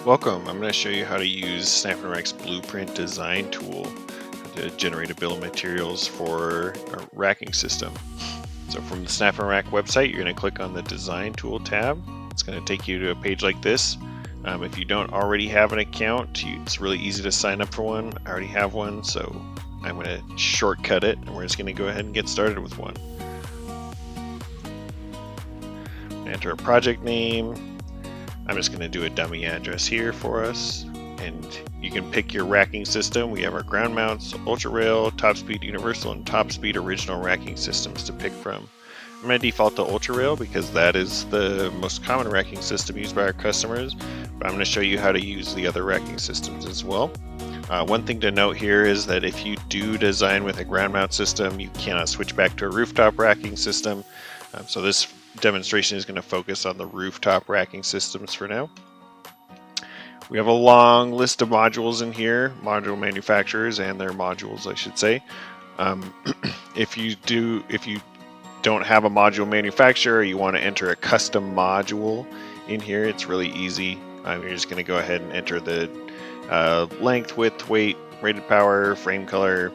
Welcome. I'm going to show you how to use SnapNrack's Blueprint design tool to generate a bill of materials for a racking system. So from the SnapNrack website, you're going to click on the Design Tool tab. It's going to take you to a page like this. If you don't already have an account, it's really easy to sign up for one. I already have one, so I'm going to shortcut it, and we're just going to go ahead and get started with one. Enter a project name. I'm just going to do a dummy address here for us, and you can pick your racking system. We have our ground mounts, ultra rail, top speed universal, and top speed original racking systems to pick from. I'm going to default to ultra rail because that is the most common racking system used by our customers, but I'm going to show you how to use the other racking systems as well. One thing to note here is that if you do design with a ground mount system, you cannot switch back to a rooftop racking system. So this demonstration is going to focus on the rooftop racking systems for now. We have a long list of modules in here, module manufacturers and their modules, I should say. If you don't have a module manufacturer, or you want to enter a custom module in here, it's really easy. You're just going to go ahead and enter the length, width, weight, rated power, frame color,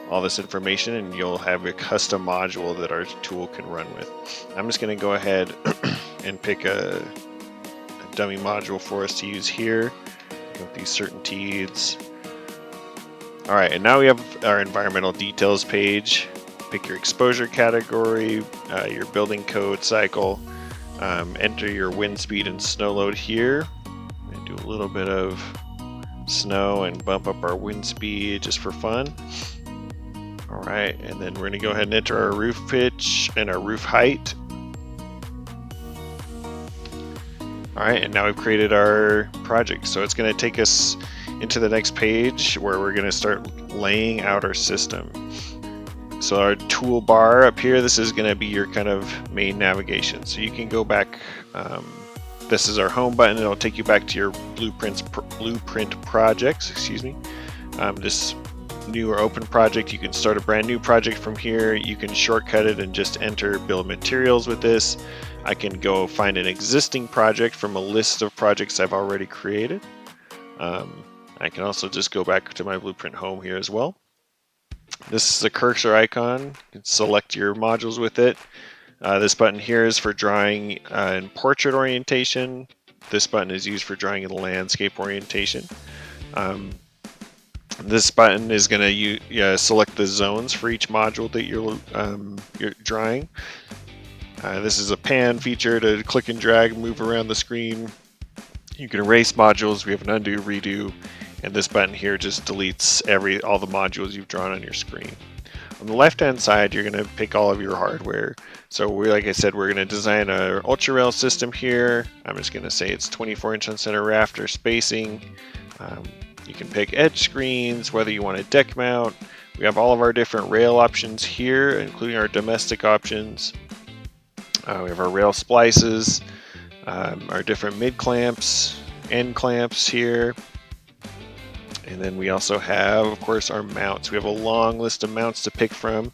all this information, and you'll have a custom module that our tool can run with. I'm just going to go ahead and pick a dummy module for us to use here with these certainties. All right, and now we have our environmental details page. Pick your exposure category, your building code cycle, enter your wind speed and snow load here, and do a little bit of snow and bump up our wind speed just for fun. All right, and then we're going to go ahead and enter our roof pitch and our roof height. All right, and now we've created our project. So it's going to take us into the next page where we're going to start laying out our system. So our toolbar up here, this is going to be your kind of main navigation. So you can go back. This is our home button. It'll take you back to your blueprint projects. Excuse me. This new or open project, you can start a brand new project from here. You can shortcut it and just enter bill of materials with this. I can go find an existing project from a list of projects I've already created. I can also just go back to my blueprint home here as well. This is a cursor icon. You can select your modules with it. This button here is for drawing in portrait orientation. This button is used for drawing in landscape orientation. This button is going to select the zones for each module that you're drawing. This is a pan feature to click and drag and move around the screen. You can erase modules. We have an undo, redo, and this button here just deletes all the modules you've drawn on your screen. On the left-hand side, you're going to pick all of your hardware. So like I said, we're going to design an ultra rail system here. I'm just going to say it's 24-inch on center rafter spacing. You can pick edge screens, whether you want a deck mount. We have all of our different rail options here, including our domestic options. We have our rail splices, our different mid clamps, end clamps here. And then we also have, of course, our mounts. We have a long list of mounts to pick from.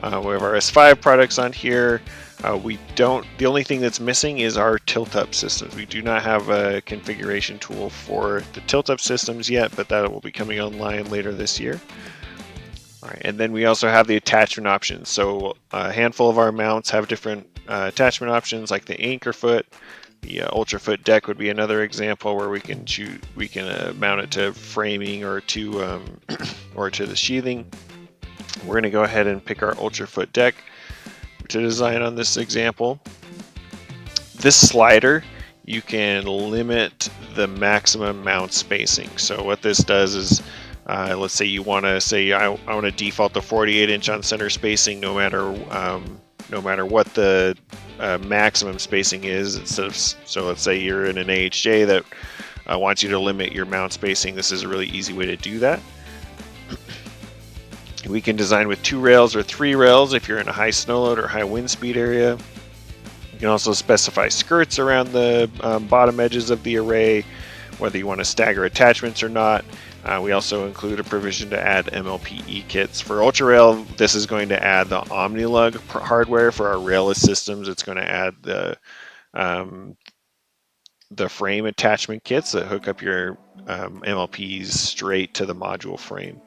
We have our S5 products on here. The only thing that's missing is our tilt-up systems. We do not have a configuration tool for the tilt-up systems yet, but that will be coming online later this year. All right, and then we also have the attachment options. So a handful of our mounts have different attachment options, like the anchor foot. The ultra foot deck would be another example where we can mount it to framing or to the sheathing. We're going to go ahead and pick our ultra foot deck to design on this example. This slider, you can limit the maximum mount spacing. So what this does is, let's say you want to I want to default to 48-inch on center spacing, no matter what the maximum spacing is. So let's say you're in an AHJ that wants you to limit your mount spacing. This is a really easy way to do that. We can design with 2 rails or 3 rails if you're in a high snow load or high wind speed area. You can also specify skirts around the bottom edges of the array, whether you want to stagger attachments or not. We also include a provision to add MLPE kits. For Ultra Rail, this is going to add the OmniLug hardware. For our railless systems, it's going to add the the frame attachment kits that hook up your MLPs straight to the module frame.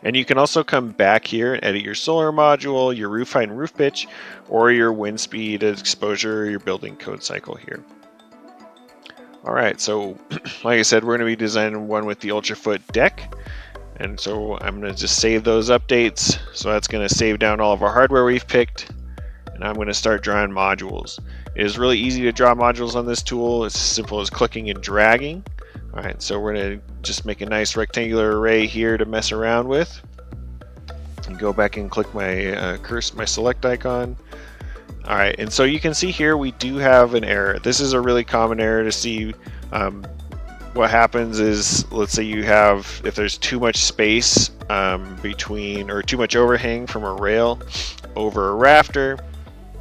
And you can also come back here and edit your solar module, your roof height and roof pitch, or your wind speed exposure, your building code cycle here. All right, so like I said, we're going to be designing one with the UltraFoot deck. And so I'm going to just save those updates. So that's going to save down all of our hardware we've picked. And I'm going to start drawing modules. It is really easy to draw modules on this tool. It's as simple as clicking and dragging. All right, so we're going to just make a nice rectangular array here to mess around with. And go back and click my my select icon. All right, and so you can see here we do have an error. This is a really common error to see. What happens is, let's say you have, if there's too much space between, or too much overhang from a rail over a rafter,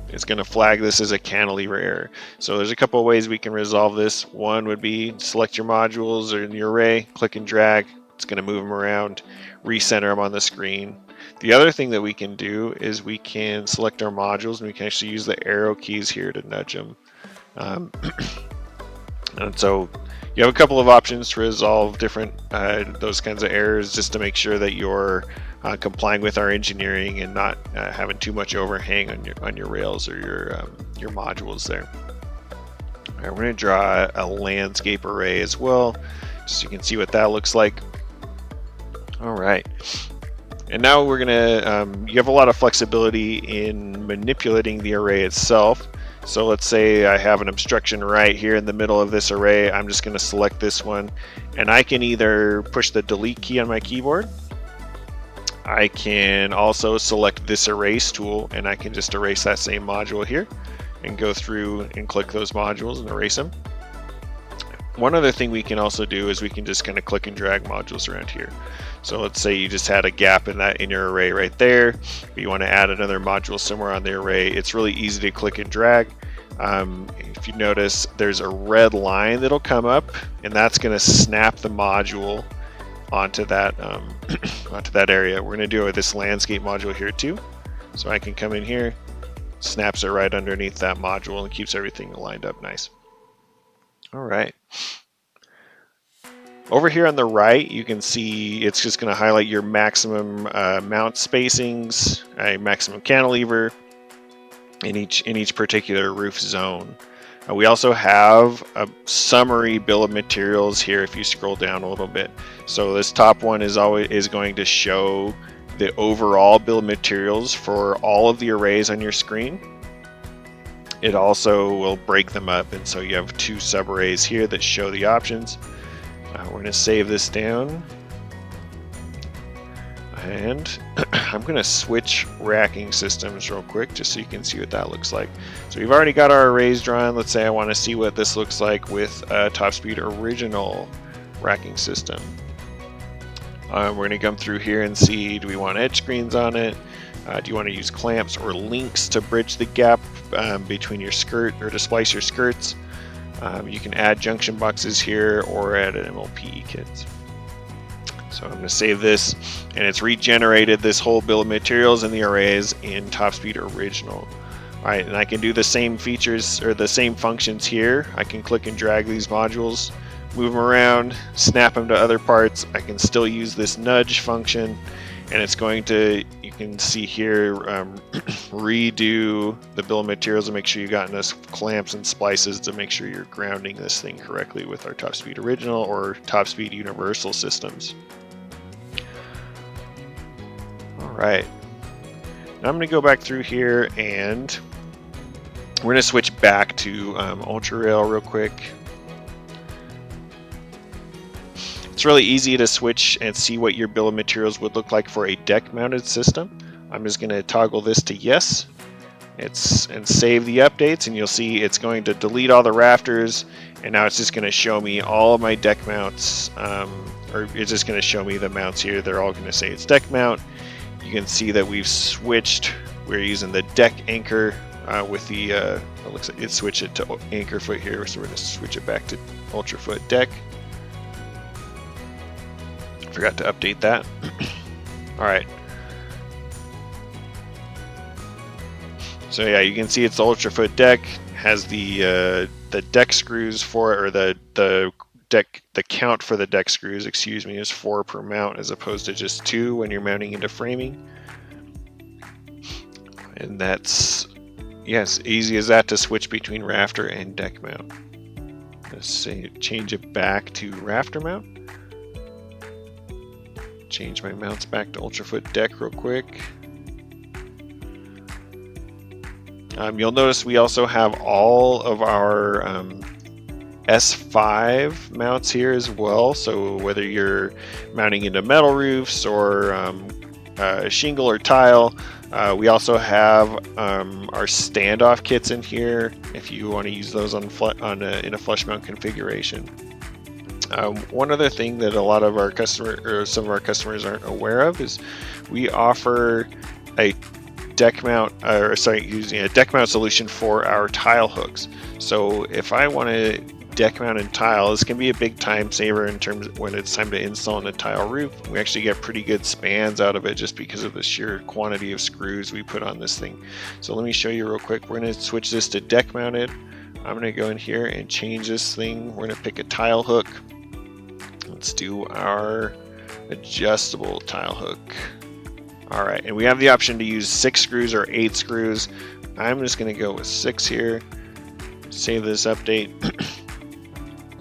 it's going to flag this as a cantilever error. So there's a couple of ways we can resolve this. One would be select your modules or in your array, click and drag. It's going to move them around, recenter them on the screen. The other thing that we can do is we can select our modules and we can actually use the arrow keys here to nudge them. And so you have a couple of options to resolve different those kinds of errors, just to make sure that you're complying with our engineering and not having too much overhang on your rails or your modules there. All right, we're going to draw a landscape array as well, so you can see what that looks like. All right, and now we're going to you have a lot of flexibility in manipulating the array itself. So let's say I have an obstruction right here in the middle of this array. I'm just going to select this one, and I can either push the delete key on my keyboard. I can also select this erase tool, and I can just erase that same module here and go through and click those modules and erase them. One other thing we can also do is we can just kind of click and drag modules around here. So let's say you just had a gap in your array right there, but you want to add another module somewhere on the array. It's really easy to click and drag. If you notice, there's a red line that'll come up, and that's going to snap the module onto that onto that area. We're going to do it with this landscape module here too. So I can come in here, snaps it right underneath that module, and keeps everything lined up nice. All right. Over here on the right, you can see it's just going to highlight your maximum mount spacings, a maximum cantilever in each particular roof zone. We also have a summary bill of materials here if you scroll down a little bit. So this top one is going to show the overall bill of materials for all of the arrays on your screen. It also will break them up, and so you have two subarrays here that show the options. We're going to save this down, and I'm going to switch racking systems real quick just so you can see what that looks like. So we've already got our arrays drawn. Let's say I want to see what this looks like with a TopSpeed original racking system. We're going to come through here and see, do we want edge screens on it? Do you want to use clamps or links to bridge the gap between your skirt, or to splice your skirts? You can add junction boxes here or add an MLPE kit. So I'm going to save this, and it's regenerated this whole bill of materials and the arrays in TopSpeed Original. All right, and I can do the same features or the same functions here. I can click and drag these modules, move them around, snap them to other parts. I can still use this nudge function, and it's going to, you can see here, redo the bill of materials and make sure you got enough clamps and splices to make sure you're grounding this thing correctly with our TopSpeed Original or TopSpeed Universal systems. All right, now I'm going to go back through here, and we're going to switch back to UltraRail real quick. It's really easy to switch and see what your bill of materials would look like for a deck mounted system. I'm just going to toggle this to yes. And save the updates, and you'll see it's going to delete all the rafters, and now it's just going to show me all of my deck mounts, or it's just going to show me the mounts here. They're all going to say it's deck mount. You can see that we've switched. We're using the deck anchor with the it looks like it switched it to anchor foot here, so we're going to switch it back to UltraFoot deck. Forgot to update that. All right. So yeah, you can see it's the UltraFoot deck, has the the deck screws for it, or the count for the deck screws, excuse me, is 4 per mount as opposed to just 2 when you're mounting into framing. And that's, yes, easy as that to switch between rafter and deck mount. Let's say change it back to rafter mount. Change my mounts back to Ultrafoot deck real quick. You'll notice we also have all of our S5 mounts here as well. So whether you're mounting into metal roofs or shingle or tile, we also have our standoff kits in here if you want to use those in a flush mount configuration. One other thing that a lot of our some of our customers aren't aware of is we offer a deck mount, using a deck mount solution for our tile hooks. So if I want to deck mount and tile, this can be a big time saver in terms of when it's time to install in a tile roof. We actually get pretty good spans out of it just because of the sheer quantity of screws we put on this thing. So let me show you real quick. We're going to switch this to deck mounted. I'm going to go in here and change this thing. We're going to pick a tile hook. Let's do our adjustable tile hook. All right, and we have the option to use 6 screws or 8 screws. I'm just going to go with 6 here. Save this update.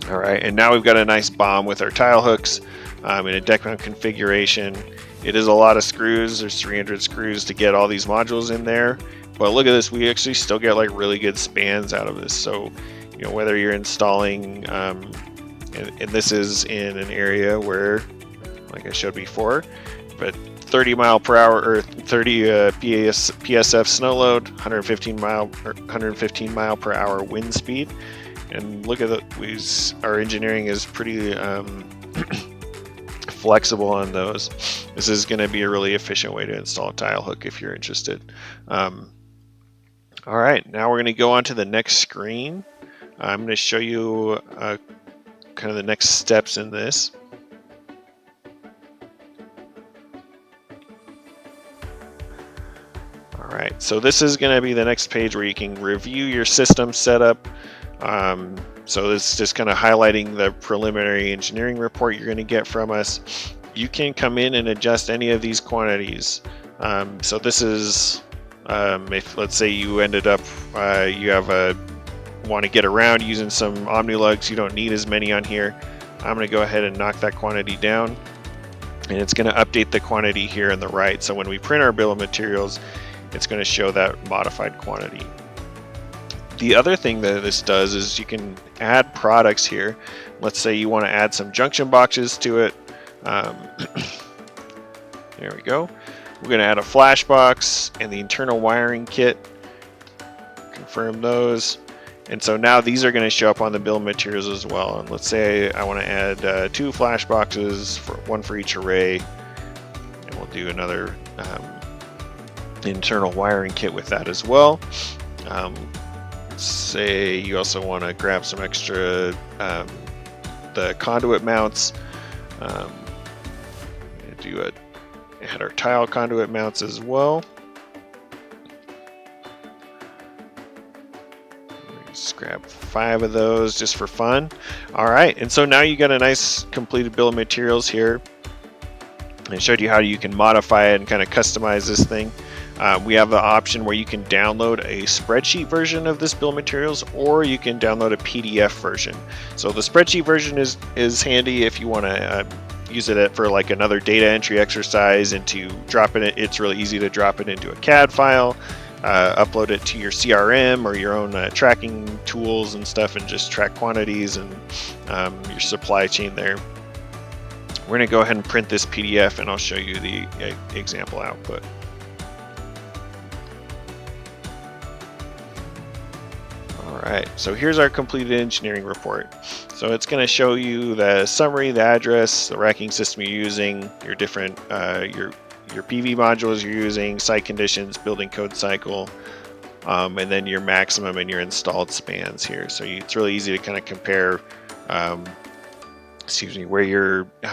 All right, and now we've got a nice bomb with our tile hooks in a deck mount configuration. It is a lot of screws. There's 300 screws to get all these modules in there. But look at this, we actually still get like really good spans out of this. So, you know, whether you're installing, and this is in an area where, like I showed before, but 30 mile per hour or 30 PSF snow load, 115 mile per hour wind speed, and look at that. Our engineering is pretty flexible on those. This is going to be a really efficient way to install a tile hook if you're interested. All right, now we're going to go on to the next screen. I'm going to show you kind of the next steps in this. All right, so this is going to be the next page where you can review your system setup. So this is just kind of highlighting the preliminary engineering report you're going to get from us. You can come in and adjust any of these quantities. So this is, if let's say you ended up, want to get around using some OmniLugs, you don't need as many on here. I'm going to go ahead and knock that quantity down, and it's going to update the quantity here on the right. So when we print our bill of materials, it's going to show that modified quantity. The other thing that this does is you can add products here. Let's say you want to add some junction boxes to it. There we go. We're going to add a flash box and the internal wiring kit. Confirm those. And so now these are going to show up on the bill of materials as well. And let's say I want to add 2 flash boxes, one for each array. And we'll do another internal wiring kit with that as well. Say you also want to grab some extra the conduit mounts. Add our tile conduit mounts as well. Just grab 5 of those just for fun. All right, and so now you got a nice completed bill of materials here. I showed you how you can modify it and kind of customize this thing. We have the option where you can download a spreadsheet version of this bill of materials, or you can download a PDF version. So the spreadsheet version is handy if you want to use it for like another data entry exercise, and to drop it. It's really easy to drop it into a CAD file, upload it to your CRM or your own tracking tools and stuff, and just track quantities and your supply chain there. We're going to go ahead and print this PDF, and I'll show you the example output. Alright, so here's our completed engineering report. So it's going to show you the summary, the address, the racking system you're using, your different your PV modules you're using, site conditions, building code cycle, and then your maximum and your installed spans here. So it's really easy to kind of compare, how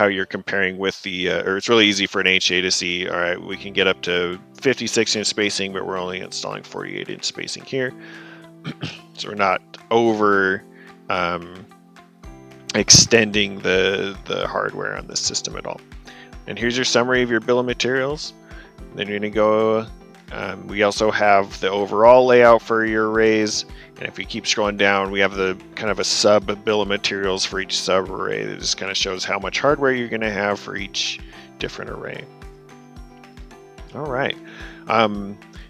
you're comparing with the, or it's really easy for an HA to see, all right, we can get up to 56-inch spacing, but we're only installing 48-inch spacing here. So we're not over extending the hardware on this system at all. And here's your summary of your bill of materials. Then you're going to go, we also have the overall layout for your arrays. And if we keep scrolling down, we have the kind of a sub bill of materials for each sub array that just kind of shows how much hardware you're going to have for each different array. All right.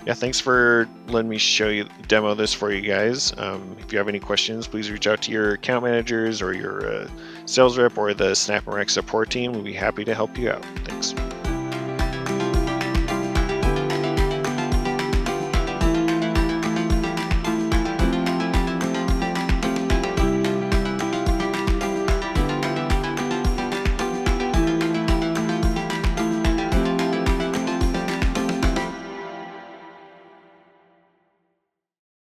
Yeah, thanks for letting me demo this for you guys. If you have any questions, please reach out to your account managers or your sales rep or the SnapNrack support team. We'll be happy to help you out. Thanks.